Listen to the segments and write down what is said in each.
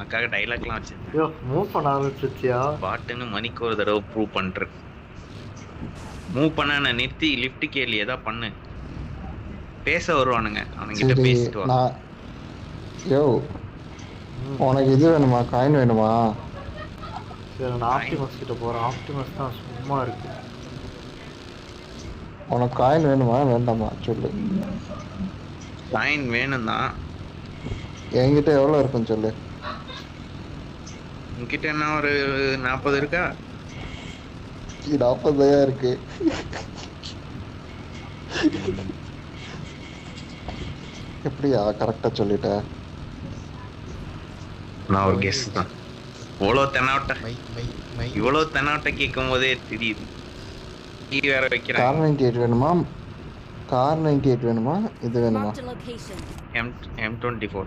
உனக்காக டைலாக்லாம் வச்சிருந்தேன். யோ மூவ் பண்ண ஆரம்பிச்சியா? பாட்டுன்னு மணிக்கு ஒரு தடவை ப்ரூவ் பண்றேன். மூவ் பண்ண நான் நிறுத்தி லிஃப்ட் கேள்வி ஏதா பண்ணு. பேச வருவானுங்க, அவனுங்கிட்ட சரி பேசிட்டு வா. நான் யோ உனக்கு இது வேணுமா, காயின் வேணுமா? சரி நான் ஆப்டிமஸ் கிட்ட போறேன். ஆப்டிமஸ் தான் சும்மா இருக்கு. உனக்கு காயின் வேணுமா வேண்டாமா சொல்லு. காயின் வேணும் தான். என்கிட்ட எவ்வளோ இருக்குன்னு சொல்லு. உன்கிட்ட என்ன ஒரு 40 இருக்கா? 40,000 இருக்கு. எப்படியா கரெக்டா சொல்லிட்ட? நான் ஒரு கெஸ் தான். இவ்வளவு தென்னாவட்ட கேட்கும் போதே தெரியுது. வேற வைக்கிறேன். கார் 98 வேணுமா? கார் 98 வேணுமா? இது வேணுமா? M24.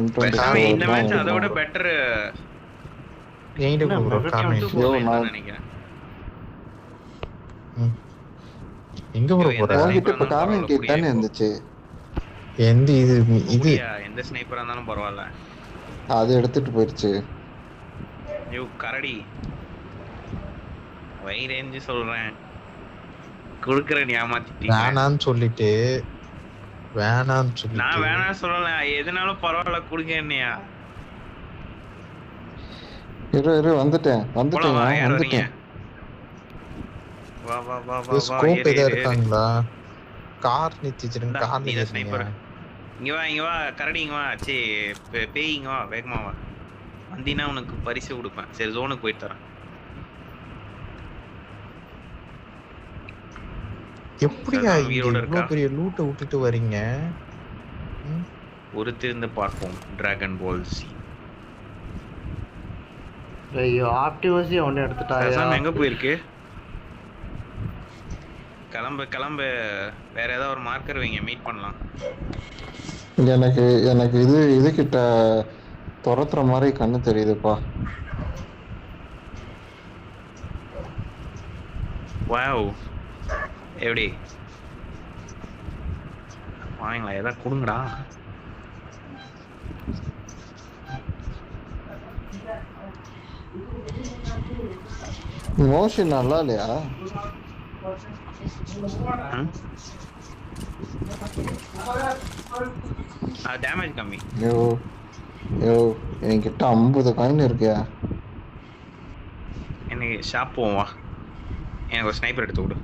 M24 இந்த மேட்ச் அதை விட பெட்டர். நினைக்கிறேன். எங்க ப்ரோ போற? உன்கிட்ட இப்ப கார் 98 தானே இருந்துச்சு. எந்த ஸ்னைப்பரா இருந்தாலும் பரவாயில்ல. அது எடுத்துட்டு போயிருச்சு. கரடி வை ரேஞ்சு சொல்றேன். குடுக்குற நீ ஏமாத்திட்டீங்க. வேணான்னு சொல்லிட்டு நான் வேணாம் சொல்லல. எதுனாலும் பரவாயில்ல குடுங்க என்னையா. இரு வந்துட்டேன். வா வா வா வா. ஸ்கோப் ஏதா இருக்காங்களா? கார் நிறுத்திச்சிருங்க. கார் நீ ஸ்னைப்பர். இங்க வா கரடி இங்க வா. சே பேய் இங்க வா, வேகமா வா. வந்தினா உனக்கு பரிசு கொடுப்பேன். சரி ஜோனுக்கு போய் தரேன். எப்படியா இவ்வளவு பெரிய லூட்டை விட்டுட்டு வரீங்க? ஒருத்திருந்து பார்ப்போம். டிராகன் பால் சி. ஐயோ ஆப்டிமஸ் ஒன்னு எடுத்துட்டாயா? எங்க போயிருக்கு? கிளம்பு. வேற ஏதாவது ஒரு மார்க்கர் வைங்க, மீட் பண்ணலாம். எனக்கு இது கிட்ட துரத்துற மாதிரி கண்ணு தெரியுதுப்பா. வாவ் எப்படி வாங்களா? ஏதாவது கொடுங்கடா. மோஷன் நல்லா இல்லையா? டேமேஜ் கம்மி. யோ என்கிட்ட 50 காயின் இருக்கியா? எனக்கு ஷாப் போவா. எனக்கு ஒரு ஸ்னைப்பர் எடுத்து கொடு.